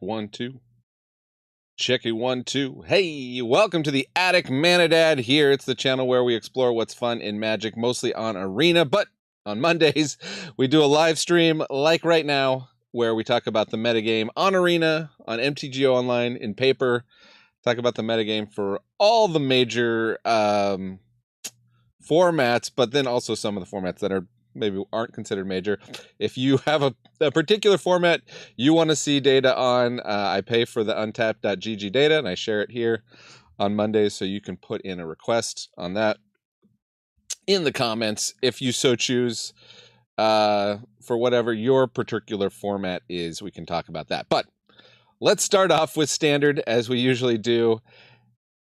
1, 2. Checky 1, 2. Hey, welcome to the Attic Manadad here. It's the channel where we explore what's fun in Magic, mostly on Arena, but on Mondays we do a live stream like right now where we talk about the metagame on Arena, on MTGO Online, in paper, talk about the metagame for all the major formats, but then also some of the formats that are maybe aren't considered major. If you have a particular format you want to see data on, I pay for the untapped.gg data and I share it here on Mondays, so you can put in a request on that in the comments if you so choose. For whatever your particular format is, we can talk about that. But let's start off with standard as we usually do.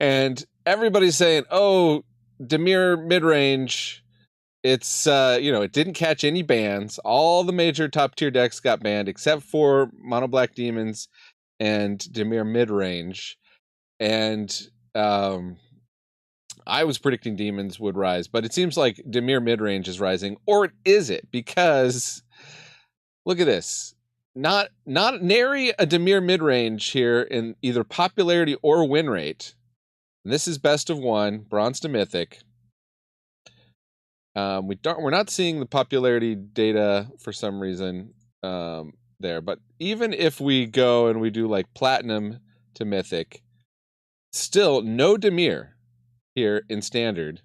And everybody's saying, oh, Dimir Midrange, it's it didn't catch any bans. All the major top tier decks got banned except for Mono Black Demons and Dimir Midrange. And I was predicting Demons would rise, but it seems like Dimir Midrange is rising. Or is it? Because look at this. Not nary a Dimir Midrange here in either popularity or win rate. And this is best of one, bronze to mythic. We're not seeing the popularity data for some reason there, but even if we go and we do like platinum to mythic, still no Dimir here in standard.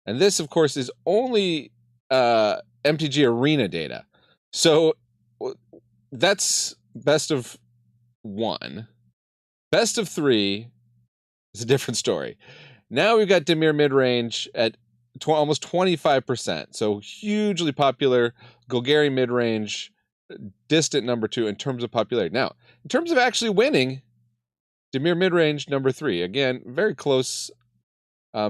And this, of course, is only MTG Arena data. So that's best of one. Best of three is a different story. Now we've got Dimir Midrange at almost 25%. So hugely popular. Golgari Midrange, distant number 2 in terms of popularity. Now, in terms of actually winning, Dimir Midrange number 3. Again, very close.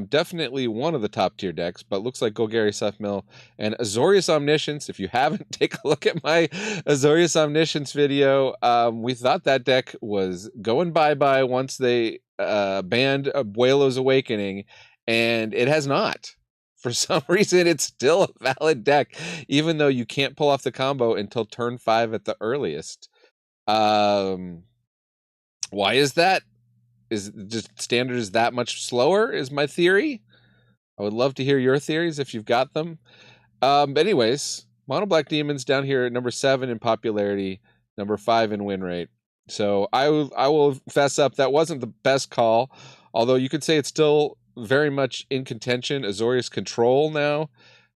Definitely one of the top tier decks, but looks like Golgari Sethmill and Azorius Omniscience. If you haven't, take a look at my Azorius Omniscience video. We thought that deck was going bye-bye once they banned Abuelo's Awakening, and it has not. For some reason, it's still a valid deck, even though you can't pull off the combo until turn 5 at the earliest. Why is that? Is just standard is that much slower, is my theory. I would love to hear your theories if you've got them. But anyways, Mono Black Demons down here at number 7 in popularity, number 5 in win rate. So I will fess up, that wasn't the best call, although you could say it's still very much in contention. Azorius Control now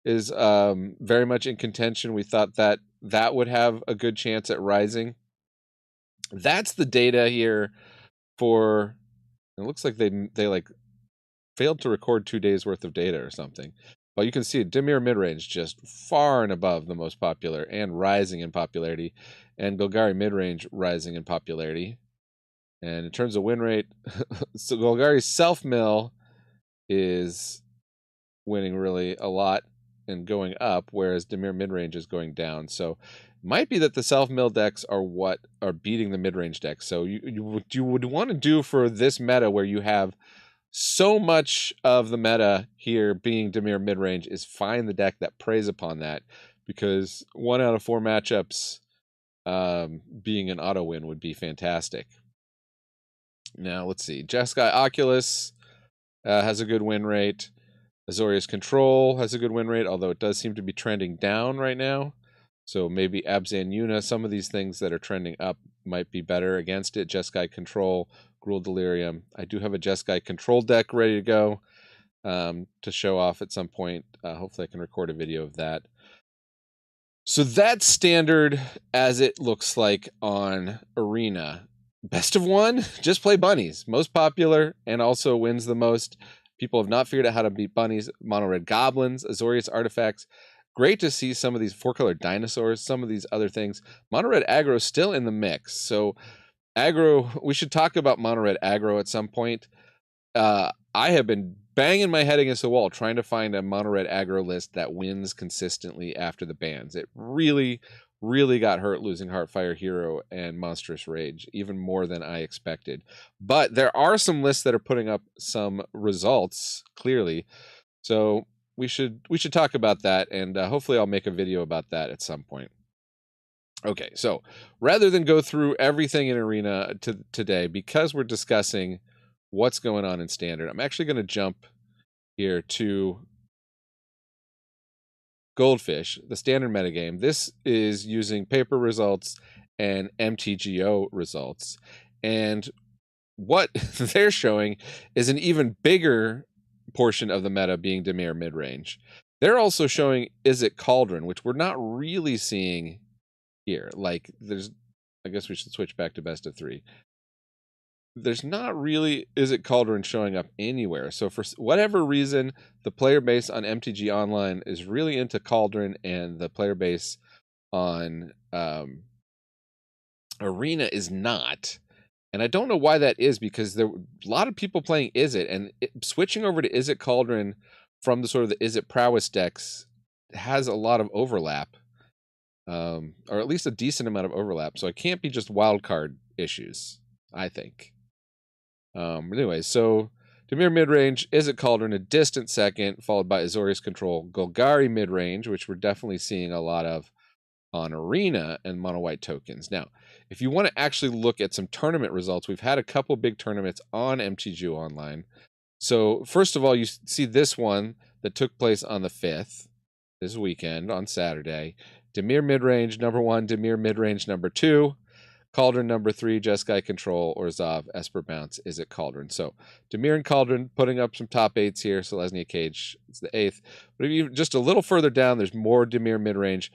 is very much in contention. We thought that that would have a good chance at rising. That's the data here for, it looks like they like failed to record 2 days worth of data or something. But you can see Dimir Midrange just far and above the most popular and rising in popularity, and Golgari Midrange rising in popularity. And in terms of win rate, so Golgari Self-Mill is winning really a lot and going up, whereas Dimir Midrange is going down. So it might be that the self-mill decks are what are beating the mid-range decks. So what you would want to do for this meta, where you have so much of the meta here being Dimir Midrange, is find the deck that preys upon that, because 1 out of 4 matchups being an auto win would be fantastic. Now let's see. Jeskai Oculus has a good win rate. Azorius Control has a good win rate, although it does seem to be trending down right now. So maybe Abzan Yuna, some of these things that are trending up might be better against it. Jeskai Control, Gruul Delirium. I do have a Jeskai Control deck ready to go to show off at some point. Hopefully I can record a video of that. So that's standard as it looks like on Arena. Best of one, just play bunnies. Most popular and also wins the most. People have not figured out how to beat bunnies. Mono red goblins, Azorius artifacts. Great to see some of these 4-color dinosaurs, some of these other things. Mono red aggro still in the mix. So aggro, we should talk about mono red aggro at some point. I have been banging my head against the wall trying to find a mono red aggro list that wins consistently after the bans. It really got hurt losing Heartfire Hero and Monstrous Rage, even more than I expected. But there are some lists that are putting up some results, clearly. So we should talk about that, and hopefully I'll make a video about that at some point. Okay, so rather than go through everything in Arena today, because we're discussing what's going on in Standard, I'm actually going to jump here to Goldfish, the Standard metagame. This is using paper results and MTGO results. And what they're showing is an even bigger portion of the meta being Dimir Midrange. They're also showing Is It Cauldron, which we're not really seeing here. Like, I guess we should switch back to best of 3. There's not really Is It Cauldron showing up anywhere. So for whatever reason, the player base on MTG Online is really into Cauldron, and the player base on Arena is not. And I don't know why that is, because there are a lot of people playing Is It, and switching over to Is It Cauldron from the sort of the Is It Prowess decks has a lot of overlap, or at least a decent amount of overlap. So it can't be just wildcard issues, I think. Anyway, so Dimir Midrange, Is It Cauldron a distant second, followed by Azorius Control, Golgari Midrange, which we're definitely seeing a lot of on Arena, and mono white tokens. Now, if you want to actually look at some tournament results, we've had a couple big tournaments on MTGO Online. So first of all, you see this one that took place on the 5th, this weekend, on Saturday. Dimir Midrange number 1, Dimir Midrange number 2, Cauldron number 3, Jeskai Control, Orzhov, Esper Bounce, Is It Cauldron. So Dimir and Cauldron putting up some top 8s here. Selesnya Cage, it's the 8th. But if you just a little further down, there's more Dimir Midrange.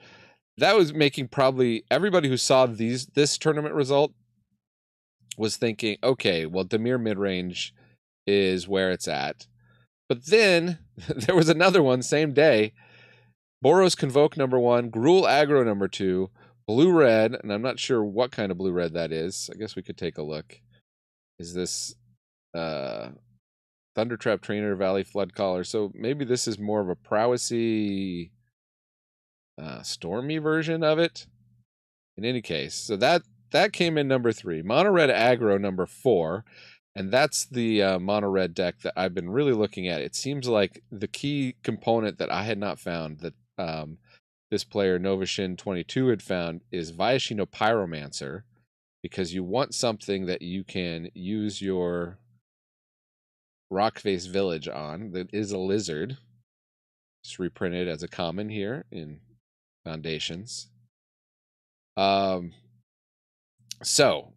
That was making probably everybody who saw this tournament result was thinking, okay, well, Dimir Midrange is where it's at. But then there was another one, same day. Boros Convoke number 1, Gruul Aggro number 2, Blue Red, and I'm not sure what kind of blue red that is. I guess we could take a look. Is this Thundertrap Trainer, Valley Flood Caller? So maybe this is more of a prowessy, stormy version of it. In any case, so that came in number 3. Mono Red Aggro number 4, and that's the mono red deck that I've been really looking at. It seems like the key component that I had not found, that this player Novashin22 had found, is Viashino Pyromancer, because you want something that you can use your Rockface Village on that is a lizard. It's reprinted as a common here in Foundations. So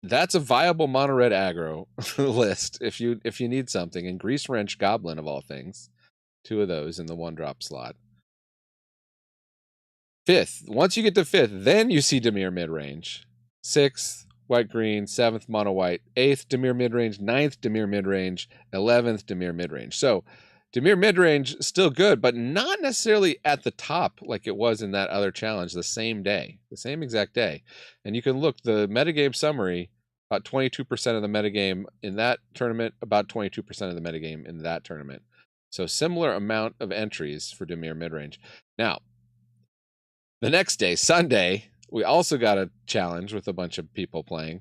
that's a viable mono red aggro list if you need something. And Grease Wrench Goblin, of all things, 2 of those in the 1-drop slot. 5th, once you get to 5th, then you see Dimir Midrange. 6th, white green. 7th, mono white. 8th, Dimir Midrange. 9th, Dimir Midrange. 11th, Dimir Midrange. So Dimir Midrange still good, but not necessarily at the top like it was in that other challenge the same day, the same exact day. And you can look, the metagame summary, about 22% of the metagame in that tournament, about 22% of the metagame in that tournament. So similar amount of entries for Dimir Midrange. Now, the next day, Sunday, we also got a challenge with a bunch of people playing.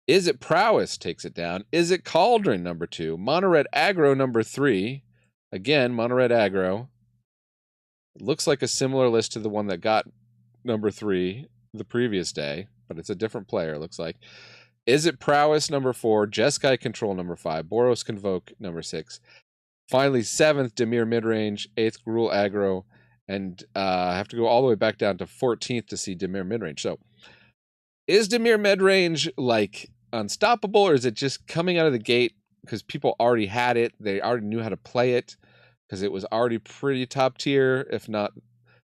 Is It Prowess takes it down. Is It Cauldron number 2, Mono Red Aggro number 3. Again, Mono Red Aggro. It looks like a similar list to the one that got number 3 the previous day, but it's a different player, it looks like. Is It Prowess number 4, Jeskai Control number 5, Boros Convoke number 6. Finally, 7th, Dimir Midrange, 8th, Gruul Aggro, and I have to go all the way back down to 14th to see Dimir Midrange. So, is Dimir Midrange like unstoppable, or is it just coming out of the gate because people already had it, they already knew how to play it, because it was already pretty top tier, if not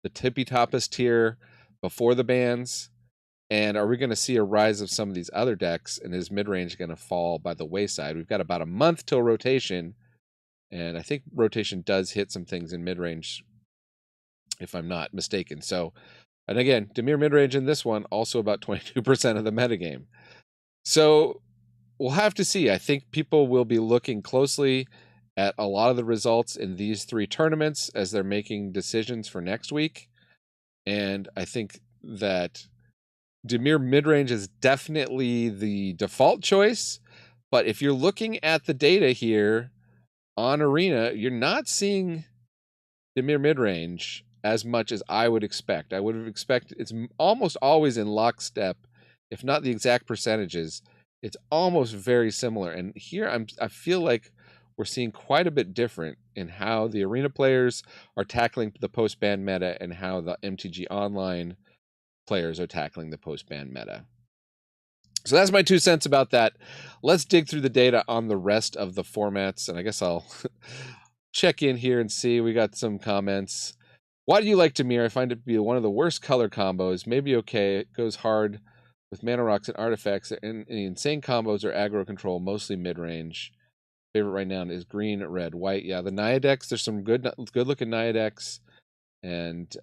the tippy toppest tier before the bans? And are we going to see a rise of some of these other decks, and is Midrange going to fall by the wayside? We've got about a month till rotation, and I think rotation does hit some things in Midrange, if I'm not mistaken. So, and again, Dimir Midrange in this one, also about 22% of the metagame. So we'll have to see. I think people will be looking closely at a lot of the results in these 3 tournaments as they're making decisions for next week. And I think that Dimir Midrange is definitely the default choice. But if you're looking at the data here on Arena, you're not seeing Dimir Midrange as much as I would expect. I would have expected it's almost always in lockstep, if not the exact percentages. It's almost very similar. And here I feel like we're seeing quite a bit different in how the arena players are tackling the post-ban meta and how the MTG Online players are tackling the post-ban meta. So that's my 2 cents about that. Let's dig through the data on the rest of the formats, and I guess I'll check in here and see. We got some comments. Why do you like Dimir? I find it to be one of the worst color combos. Maybe okay, it goes hard with mana rocks and artifacts, and the insane combos are aggro control, mostly mid-range. Favorite right now is green, red, white. Yeah, the Naya decks, there's some good looking Naya decks, and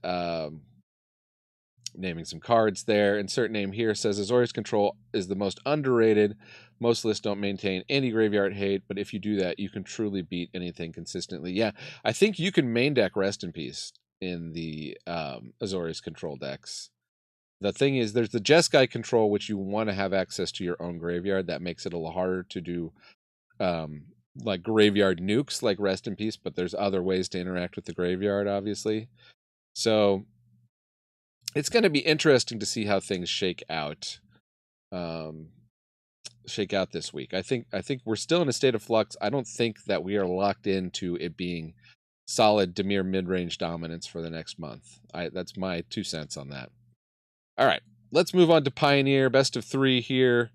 naming some cards there. Insert name here says Azorius Control is the most underrated. Most lists don't maintain any graveyard hate, but if you do that, you can truly beat anything consistently. Yeah, I think you can main deck Rest in Peace in the Azorius Control decks. The thing is, there's the Jeskai Control, which you want to have access to your own graveyard. That makes it a little harder to do like graveyard nukes like Rest in Peace, but there's other ways to interact with the graveyard, obviously. So it's going to be interesting to see how things shake out. This week. I think we're still in a state of flux. I don't think that we are locked into it being solid Dimir mid-range dominance for the next month. That's my 2 cents on that. All right, let's move on to Pioneer. Best of 3 here.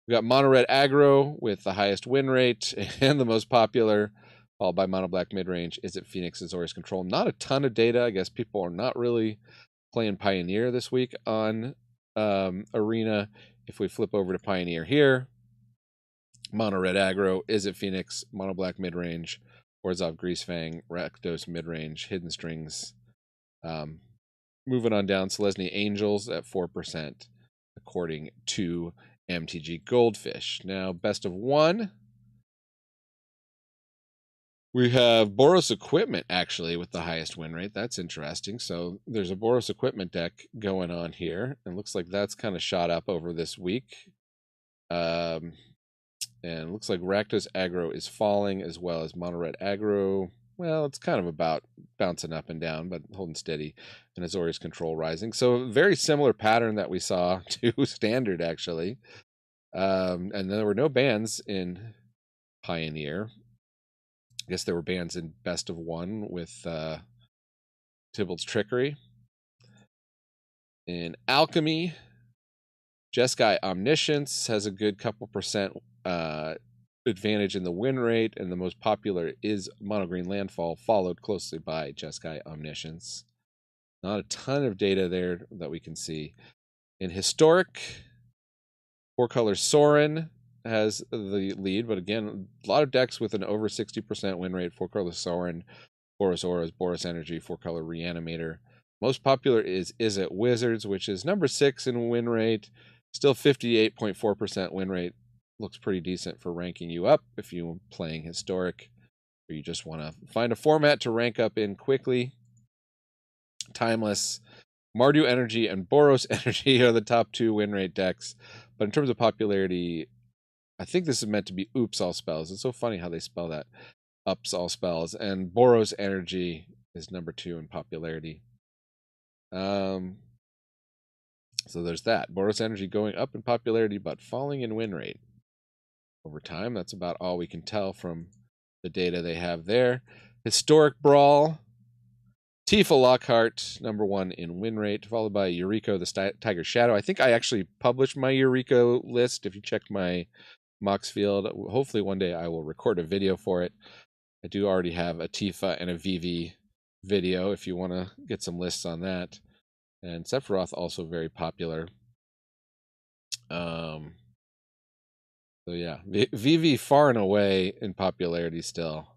We got Mono Red Aggro with the highest win rate and the most popular, followed by Mono Black mid-range. Is it Phoenix Azorius Control? Not a ton of data. I guess people are not really playing Pioneer this week on Arena. If we flip over to Pioneer here, Mono Red Aggro, Is it Phoenix, Mono Black midrange, Orzhov Greasefang, Rakdos midrange, Hidden Strings. Moving on down, Selesnya Angels at 4%, according to MTG Goldfish. Now, best of 1. We have Boros Equipment, actually, with the highest win rate. That's interesting. So there's a Boros Equipment deck going on here. And looks like that's kind of shot up over this week. And it looks like Rakdos Aggro is falling, as well as Mono Red Aggro. Well, it's kind of about bouncing up and down, but holding steady. And Azorius Control rising. So a very similar pattern that we saw to Standard, actually. And there were no bans in Pioneer. I guess there were bans in Best of 1 with Tybalt's Trickery. In Alchemy, Jeskai Omniscience has a good couple percent advantage in the win rate, and the most popular is Mono Green Landfall, followed closely by Jeskai Omniscience. Not a ton of data there that we can see. In Historic, 4-color Sorin has the lead, but again, a lot of decks with an over 60% win rate. 4-color Sorin, Boros Auras, Boros Energy, 4-color Reanimator. Most popular is It Wizards, which is number 6 in win rate. Still 58.4% win rate. Looks pretty decent for ranking you up if you're playing Historic, or you just want to find a format to rank up in quickly. Timeless, Mardu Energy, and Boros Energy are the top 2 win rate decks. But in terms of popularity, I think this is meant to be Oops All Spells. It's so funny how they spell that. Ups All Spells. And Boros Energy is number 2 in popularity. So there's that. Boros Energy going up in popularity, but falling in win rate over time. That's about all we can tell from the data they have there. Historic Brawl, Tifa Lockhart, number 1 in win rate, followed by Yuriko the Tiger Shadow. I think I actually published my Yuriko list. If you check my Mox field, hopefully one day I will record a video for it. I do already have a Tifa and a Vivi video if you want to get some lists on that. And Sephiroth also very popular. So yeah, Vivi far and away in popularity still.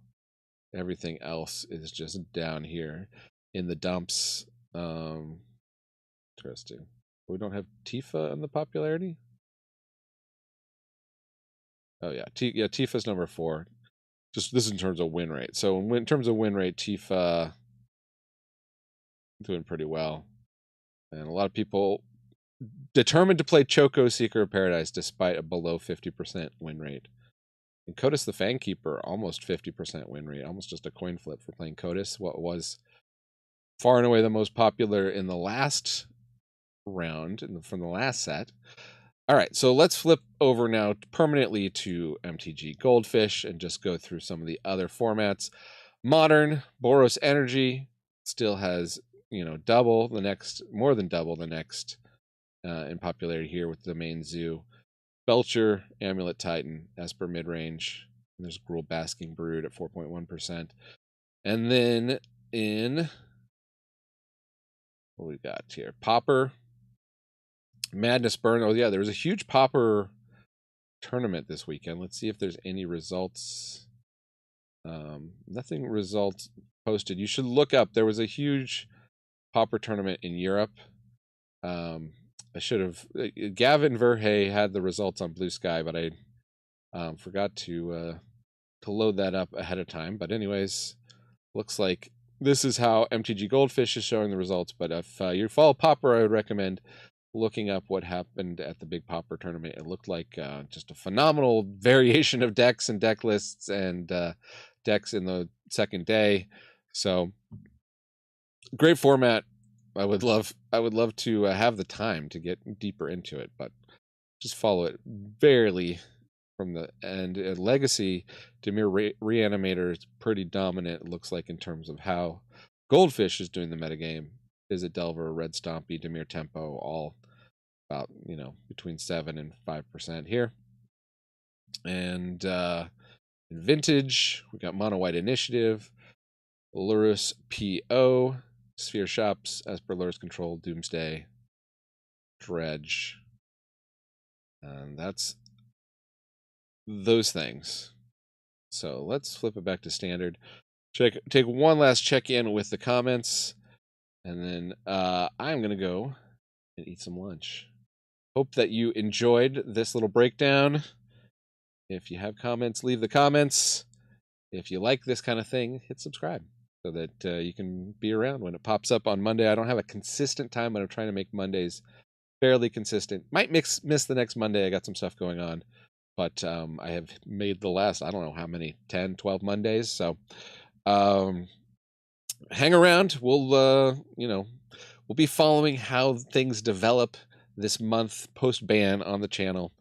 Everything else is just down here in the dumps. Interesting. We don't have Tifa in the popularity? Oh yeah, Tifa's number 4. Just this in terms of win rate. So in terms of win rate, Tifa doing pretty well. And a lot of people determined to play Choco Seeker of Paradise despite a below 50% win rate. And Kotis the Fangkeeper, almost 50% win rate. Almost just a coin flip for playing Kotis. What was far and away the most popular in the last round from the last set. All right, so let's flip over now permanently to MTG Goldfish and just go through some of the other formats. Modern, Boros Energy still has, you know, more than double the next in popularity here with the main zoo. Belcher, Amulet Titan, Esper Midrange. And there's Gruul Basking Brood at 4.1%. And then in what we got here, Pauper, Madness Burn. Oh yeah, there was a huge Pauper tournament this weekend. Let's see if there's any results. Nothing results posted. You should look up. There was a huge Pauper tournament in Europe. I should have. Gavin Verhey had the results on Blue Sky, but I forgot to load that up ahead of time. But anyways, looks like this is how MTG Goldfish is showing the results. But if you follow Pauper, I would recommend looking up what happened at the big Pauper tournament. It looked like just a phenomenal variation of decks and deck lists and decks in the second day. So great format. I would love to have the time to get deeper into it, but just follow it barely from the end. Legacy, Dimir Reanimator is pretty dominant, it looks like, in terms of how Goldfish is doing the metagame. Visit Delver, Red Stompy, Dimir Tempo, all about, you know, between 7 and 5% here. And in Vintage, we got Mono White Initiative, Lurus PO, Sphere Shops, Esper Lurus Control, Doomsday, Dredge. And that's those things. So let's flip it back to standard. Take one last check in with the comments, and then I'm gonna go and eat some lunch. Hope that you enjoyed this little breakdown. If you have comments, leave the comments. If you like this kind of thing, hit subscribe so that you can be around when it pops up on Monday. I don't have a consistent time, but I'm trying to make Mondays fairly consistent. Might miss the next Monday. I got some stuff going on. But I have made the last, I don't know how many, 10, 12 Mondays. So hang around. We'll be following how things develop this month post-ban on the channel.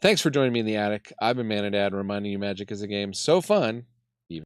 Thanks for joining me in the attic. I've been Manadad, reminding you magic is a game so fun